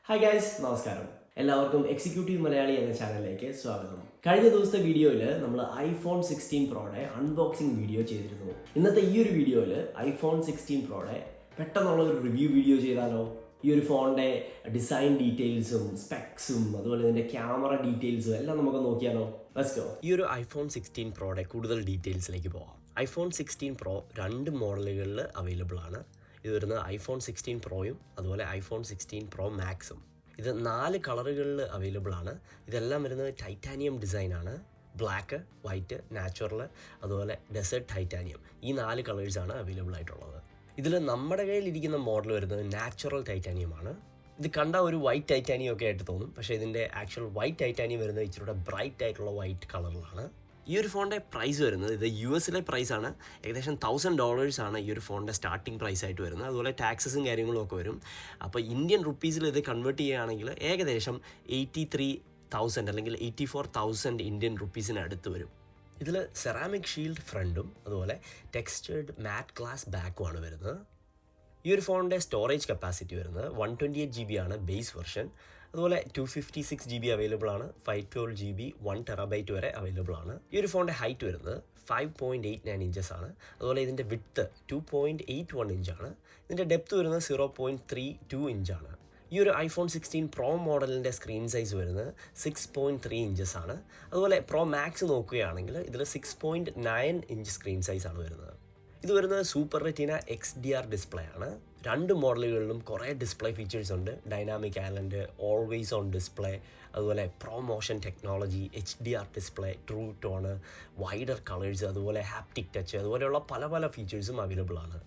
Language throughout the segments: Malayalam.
ഹായ് ഗൈസ്, നമസ്കാരം. എല്ലാവർക്കും എക്സിക്യൂട്ടീവ് മലയാളി എന്ന ചാനലിലേക്ക് സ്വാഗതം. കഴിഞ്ഞ ദിവസത്തെ വീഡിയോയിൽ നമ്മൾ ഐഫോൺ 16 പ്രോയുടെ അൺബോക്സിംഗ് വീഡിയോ ചെയ്തിരുന്നു. ഇന്നത്തെ ഈ ഒരു വീഡിയോയിൽ ഐഫോൺ 16 പ്രോയുടെ പെട്ടെന്നുള്ള ഒരു റിവ്യൂ വീഡിയോ ചെയ്താലോ? ഈ ഒരു ഫോണിൻ്റെ ഡിസൈൻ ഡീറ്റെയിൽസും സ്പെക്സും അതുപോലെ ഇതിൻ്റെ ക്യാമറ ഡീറ്റെയിൽസും എല്ലാം നമുക്ക് നോക്കിയാലോ? Let's go. ഈ ഒരു ഐഫോൺ 16 പ്രോയുടെ കൂടുതൽ ഡീറ്റെയിൽസിലേക്ക് പോകാം. ഐഫോൺ 16 പ്രോ രണ്ട് മോഡലുകളിൽ അവൈലബിൾ ആണ്. ഇത് വരുന്നത് ഐഫോൺ 16 പ്രോയും അതുപോലെ ഐഫോൺ 16 പ്രോ മാക്സും. ഇത് 4 കളറുകളിൽ അവൈലബിൾ ആണ്. ഇതെല്ലാം വരുന്നത് ടൈറ്റാനിയം ഡിസൈനാണ്. ബ്ലാക്ക്, വൈറ്റ്, നാച്ചുറൽ അതുപോലെ ഡെസേർട്ട് ടൈറ്റാനിയം. ഈ 4 കളേഴ്സാണ് അവൈലബിൾ ആയിട്ടുള്ളത്. ഇതിൽ നമ്മുടെ കയ്യിലിരിക്കുന്ന മോഡൽ വരുന്നത് നാച്ചുറൽ ടൈറ്റാനിയമാണ്. ഇത് കണ്ട ഒരു വൈറ്റ് ടൈറ്റാനിയം ഒക്കെ ആയിട്ട് തോന്നും, പക്ഷേ ഇതിൻ്റെ ആക്ച്വൽ വൈറ്റ് ടൈറ്റാനിയം വരുന്നത് ഇച്ചിരി ബ്രൈറ്റ് ആയിട്ടുള്ള വൈറ്റ് കളറിലാണ്. ഈ ഒരു ഫോണിൻ്റെ പ്രൈസ് വരുന്നത്, ഇത് US പ്രൈസാണ്. ഏകദേശം $1000 ആണ് ഈ ഒരു ഫോണിൻ്റെ സ്റ്റാർട്ടിംഗ് പ്രൈസ് ആയിട്ട് വരുന്നത്. അതുപോലെ ടാക്സസും കാര്യങ്ങളും ഒക്കെ വരും. അപ്പോൾ ഇന്ത്യൻ റുപ്പീസിൽ ഇത് കൺവേർട്ട് ചെയ്യുകയാണെങ്കിൽ ഏകദേശം 83,000 അല്ലെങ്കിൽ 84,000 ഇന്ത്യൻ റുപ്പീസിന് അടുത്ത് വരും. ഇതിൽ സെറാമിക് ഷീൽഡ് ഫ്രണ്ടും അതുപോലെ ടെക്സ്റ്റേർഡ് മാറ്റ് ഗ്ലാസ് ബാക്കുമാണ് വരുന്നത്. ഈ ഒരു ഫോണിൻ്റെ സ്റ്റോറേജ് കപ്പാസിറ്റി വരുന്നത് 128 GB ആണ് ബേസ് വെർഷൻ. അതുപോലെ 256 GB അവൈലബിൾ ആണ്. 512 GB 1 TB വരെ അവൈലബിൾ ആണ്. ഈ ഒരു ഫോണിൻ്റെ ഹൈറ്റ് വരുന്നത് 5.89 ഇഞ്ചസ് ആണ്. അതുപോലെ ഇതിൻ്റെ വിഡ്ത്ത് 2.81 ഇഞ്ചാണ്. ഇതിൻ്റെ ഡെപ്ത് വരുന്നത് 0.32 ഇഞ്ചാണ്. ഈ ഒരു ഐഫോൺ 16 പ്രോ മോഡലിൻ്റെ സ്ക്രീൻ സൈസ് വരുന്നത് 6.3 ഇഞ്ചസ് ആണ്. അതുപോലെ പ്രോ മാക്സ് നോക്കുകയാണെങ്കിൽ ഇതിൽ 6.9 ഇഞ്ച് സ്ക്രീൻ സൈസാണ് വരുന്നത്. ഇത് വരുന്നത് സൂപ്പർ റെറ്റീന XDR ഡിസ്പ്ലേ ആണ്. രണ്ട് മോഡലുകളിലും കുറേ ഡിസ്പ്ലേ ഫീച്ചേഴ്സ് ഉണ്ട്. Dynamic island, always on display, അതുപോലെ ProMotion technology, HDR display, true tone, wider colours, അതുപോലെ ഹാപ്റ്റിക് ടച്ച്, അതുപോലെയുള്ള പല പല ഫീച്ചേഴ്സും അവൈലബിൾ ആണ്.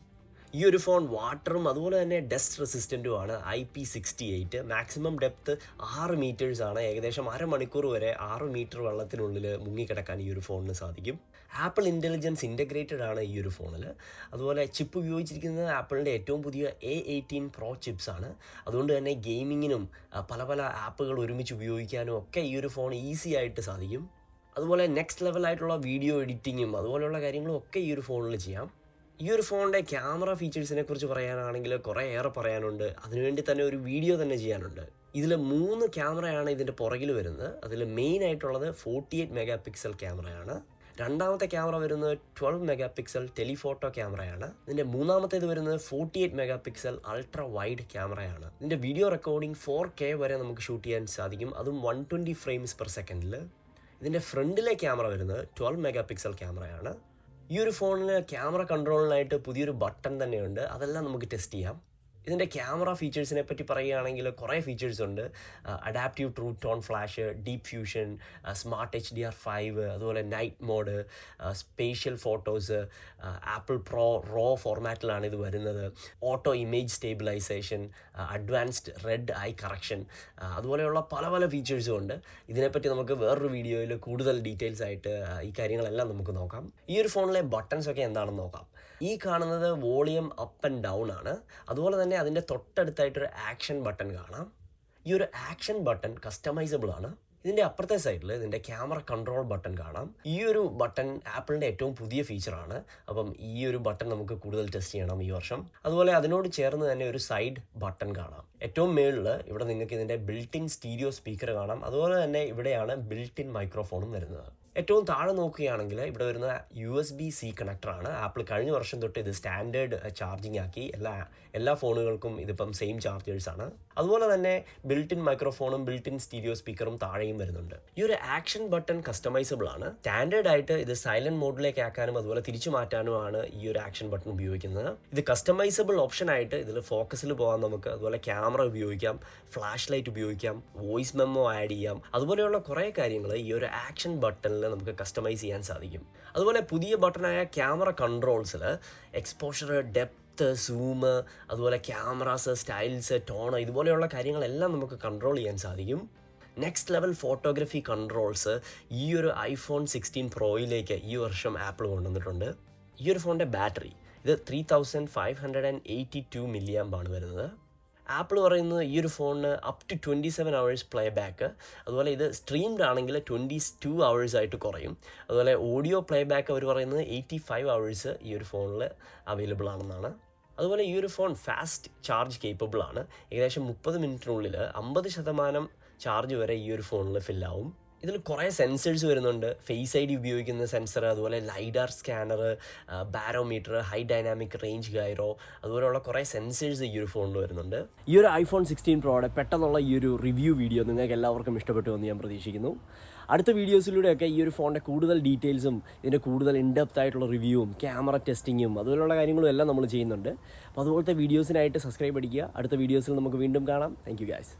ഈ ഒരു ഫോൺ വാട്ടറും അതുപോലെ തന്നെ ഡസ്റ്റ് റെസിസ്റ്റൻറ്റുമാണ്. IP68. മാക്സിമം ഡെപ്ത് 6 മീറ്റേഴ്സ് ആണ്. ഏകദേശം അരമണിക്കൂർ വരെ 6 മീറ്റർ വെള്ളത്തിനുള്ളിൽ മുങ്ങിക്കിടക്കാൻ ഈ ഒരു ഫോണിന് സാധിക്കും. ആപ്പിൾ ഇൻ്റലിജൻസ് ഇൻ്റഗ്രേറ്റഡ് ആണ് ഈ ഒരു ഫോണിൽ. അതുപോലെ ചിപ്പ് ഉപയോഗിച്ചിരിക്കുന്നത് ആപ്പിളിൻ്റെ ഏറ്റവും പുതിയ A18 പ്രോ ചിപ്സ് ആണ്. അതുകൊണ്ട് തന്നെ ഗെയിമിങ്ങിനും പല പല ആപ്പുകൾ ഒരുമിച്ച് ഉപയോഗിക്കാനും ഒക്കെ ഈ ഒരു ഫോൺ ഈസി ആയിട്ട് സാധിക്കും. അതുപോലെ നെക്സ്റ്റ് ലെവലായിട്ടുള്ള വീഡിയോ എഡിറ്റിങ്ങും അതുപോലെയുള്ള കാര്യങ്ങളും ഒക്കെ ഈ ഒരു ഫോണിൽ ചെയ്യാം. ഈ ഒരു ഫോണിൻ്റെ ക്യാമറ ഫീച്ചേഴ്സിനെ കുറിച്ച് പറയാനാണെങ്കിൽ കുറേ ഏറെ പറയാനുണ്ട്. അതിനുവേണ്ടി തന്നെ ഒരു വീഡിയോ തന്നെ ചെയ്യാനുണ്ട്. ഇതിൽ 3 ക്യാമറയാണ് ഇതിൻ്റെ പുറകിൽ വരുന്നത്. അതിൽ മെയിൻ ആയിട്ടുള്ളത് 48 മെഗാ പിക്സൽ ക്യാമറയാണ്. രണ്ടാമത്തെ ക്യാമറ വരുന്നത് 12 മെഗാ പിക്സൽ ടെലിഫോട്ടോ ക്യാമറയാണ്. ഇതിൻ്റെ മൂന്നാമത്തേത് വരുന്നത് 48 മെഗാ പിക്സൽ അൾട്രാ വൈഡ് ക്യാമറയാണ്. ഇതിൻ്റെ വീഡിയോ റെക്കോർഡിംഗ് 4K വരെ നമുക്ക് ഷൂട്ട് ചെയ്യാൻ സാധിക്കും, അതും 120 ഫ്രെയിംസ് പെർ സെക്കൻഡിൽ. ഇതിൻ്റെ ഫ്രണ്ടിലെ ക്യാമറ വരുന്നത് 12 മെഗാ പിക്സൽ ക്യാമറയാണ്. ഈ ഒരു ഫോണിന് ക്യാമറ കൺട്രോളിനായിട്ട് പുതിയൊരു ബട്ടൺ തന്നെയുണ്ട്. അതെല്ലാം നമുക്ക് ടെസ്റ്റ് ചെയ്യാം. ഇതിൻ്റെ ക്യാമറ ഫീച്ചേഴ്സിനെ പറ്റി പറയുകയാണെങ്കിൽ കുറേ ഫീച്ചേഴ്സ് ഉണ്ട്. Adaptive true tone flash, deep fusion, smart HDR5, അതുപോലെ night mode, spatial photos, Apple pro raw ഫോർമാറ്റിലാണ് ഇത് വരുന്നത്. Auto image stabilisation, advanced red eye correction, അതുപോലെയുള്ള പല പല ഫീച്ചേഴ്സും ഉണ്ട്. ഇതിനെപ്പറ്റി നമുക്ക് വേറൊരു വീഡിയോയിൽ കൂടുതൽ ഡീറ്റെയിൽസ് ആയിട്ട് ഈ കാര്യങ്ങളെല്ലാം നമുക്ക് നോക്കാം. ഈ ഒരു ഫോണിലെ ബട്ടൺസ് ഒക്കെ എന്താണെന്ന് നോക്കാം. ഈ കാണുന്നത് വോളിയം അപ്പ് ആൻഡ് ഡൗൺ ആണ്. അതുപോലെ തന്നെ അതിൻ്റെ തൊട്ടടുത്തായിട്ടൊരു ആക്ഷൻ ബട്ടൺ കാണാം. ഈ ഒരു ആക്ഷൻ ബട്ടൺ കസ്റ്റമൈസബിൾ ആണ്. ഇതിൻ്റെ അപ്പുറത്തെ സൈഡിൽ ഇതിൻ്റെ ക്യാമറ കൺട്രോൾ ബട്ടൺ കാണാം. ഈ ഒരു ബട്ടൺ ആപ്പിളിൻ്റെ ഏറ്റവും പുതിയ ഫീച്ചറാണ്. അപ്പം ഈ ഒരു ബട്ടൺ നമുക്ക് കൂടുതൽ ടെസ്റ്റ് ചെയ്യണം ഈ വർഷം. അതുപോലെ അതിനോട് ചേർന്ന് തന്നെ ഒരു സൈഡ് ബട്ടൺ കാണാം. ഏറ്റവും മേളിൽ ഇവിടെ നിങ്ങൾക്ക് ഇതിൻ്റെ ബിൽറ്റ് ഇൻ സ്റ്റീരിയോ സ്പീക്കർ കാണാം. അതുപോലെ തന്നെ ഇവിടെയാണ് ബിൽറ്റ് ഇൻ മൈക്രോഫോണും വരുന്നത്. ഏറ്റവും താഴെ നോക്കുകയാണെങ്കിൽ ഇവിടെ വരുന്ന USB-C കണക്ടറാണ്. ആപ്പിൾ കഴിഞ്ഞ വർഷം തൊട്ട് ഇത് സ്റ്റാൻഡേർഡ് ചാർജിങ് ആക്കി. എല്ലാ ഫോണുകൾക്കും ഇതിപ്പം സെയിം ചാർജേഴ്സാണ്. അതുപോലെ തന്നെ ബിൽറ്റ് ഇൻ മൈക്രോഫോണും ബിൽറ്റ് ഇൻ സ്റ്റീരിയോ സ്പീക്കറും താഴെയും വരുന്നുണ്ട്. ഈ ഒരു ആക്ഷൻ ബട്ടൺ കസ്റ്റമൈസബിൾ ആണ്. സ്റ്റാൻഡേർഡ് ആയിട്ട് ഇത് സൈലന്റ് മോഡിലേക്ക് ആക്കാനും അതുപോലെ തിരിച്ചു മാറ്റാനുമാണ് ഈ ഒരു ആക്ഷൻ ബട്ടൺ ഉപയോഗിക്കുന്നത്. ഇത് കസ്റ്റമൈസബിൾ ഓപ്ഷൻ ആയിട്ട് ഇതിൽ ഫോക്കസിൽ പോകാൻ നമുക്ക്, അതുപോലെ ക്യാമറ ഉപയോഗിക്കാം, ഫ്ലാഷ് ലൈറ്റ് ഉപയോഗിക്കാം, വോയിസ് മെമ്മോ ആഡ് ചെയ്യാം. അതുപോലെയുള്ള കുറേ കാര്യങ്ങൾ ഈ ഒരു ആക്ഷൻ ബട്ടണിൽ നമുക്ക് കസ്റ്റമൈസ് ചെയ്യാൻ സാധിക്കും. അതുപോലെ പുതിയ ബട്ടണായ ക്യാമറ കൺട്രോൾസിൽ എക്സ്പോഷർ, ഡെപ്ത്, സൂം, അതുപോലെ ക്യാമറാസ്, സ്റ്റൈൽസ്, ടോൺ, ഇതുപോലെയുള്ള കാര്യങ്ങളെല്ലാം നമുക്ക് കൺട്രോൾ ചെയ്യാൻ സാധിക്കും. നെക്സ്റ്റ് ലെവൽ ഫോട്ടോഗ്രാഫി കൺട്രോൾസ് ഈ ഒരു ഐഫോൺ 16 പ്രോയിലേക്ക് ഈ വർഷം ആപ്പിൾ കൊണ്ടുവന്നിട്ടുണ്ട്. ഈ ഒരു ഫോണിൻ്റെ ബാറ്ററി ഇത് 3582 mAh ആണ് വരുന്നത്. ആപ്പിൾ പറയുന്നത് ഈ ഒരു ഫോണിന് up to 27 hours playback. അതുപോലെ ഇത് സ്ട്രീംഡ് ആണെങ്കിൽ 22 hours ആയിട്ട് കുറയും. അതുപോലെ ഓഡിയോ പ്ലേ ബാക്ക് അവർ പറയുന്നത് 85 hours ഈ ഒരു ഫോണിൽ അവൈലബിൾ ആണെന്നാണ്. അതുപോലെ ഈ ഒരു ഫോൺ ഫാസ്റ്റ് ചാർജ് കേപ്പബിൾ ആണ്. ഏകദേശം 30 മിനിറ്റിനുള്ളിൽ 50% ചാർജ് വരെ ഈ ഒരു ഫോണിൽ ഫില്ലാവും. ഇതിൽ കുറേ സെൻസേഴ്സ് വരുന്നുണ്ട്. ഫേസ് ഐ ഡി ഉപയോഗിക്കുന്ന സെൻസർ, അതുപോലെ ലൈഡാർ scanner, barometer, high dynamic range gyro, അതുപോലെയുള്ള കുറേ സെൻസേഴ്സ് ഈ ഒരു ഫോണിൽ വരുന്നുണ്ട്. ഈ ഒരു iPhone 16 പ്രോയുടെ പെട്ടെന്നുള്ള ഈ ഒരു റിവ്യൂ വീഡിയോ നിങ്ങൾക്ക് എല്ലാവർക്കും ഇഷ്ടപ്പെട്ടു എന്ന് ഞാൻ പ്രതീക്ഷിക്കുന്നു. അടുത്ത വീഡിയോസിലൂടെയൊക്കെ ഈ ഒരു ഫോണിൻ്റെ കൂടുതൽ ഡീറ്റെയിൽസും ഇതിൻ്റെ കൂടുതൽ ഇൻഡെപ്ത് ആയിട്ടുള്ള റിവ്യൂവും ക്യാമറ ടെസ്റ്റിങ്ങും അതുപോലുള്ള കാര്യങ്ങളും എല്ലാം നമ്മൾ ചെയ്യുന്നുണ്ട്. അപ്പോൾ അതുപോലത്തെ വീഡിയോസിനായിട്ട് സബ്സ്ക്രൈബ് അടിക്കുക. അടുത്ത വീഡിയോസിൽ നമുക്ക് വീണ്ടും കാണാം. Thank you guys.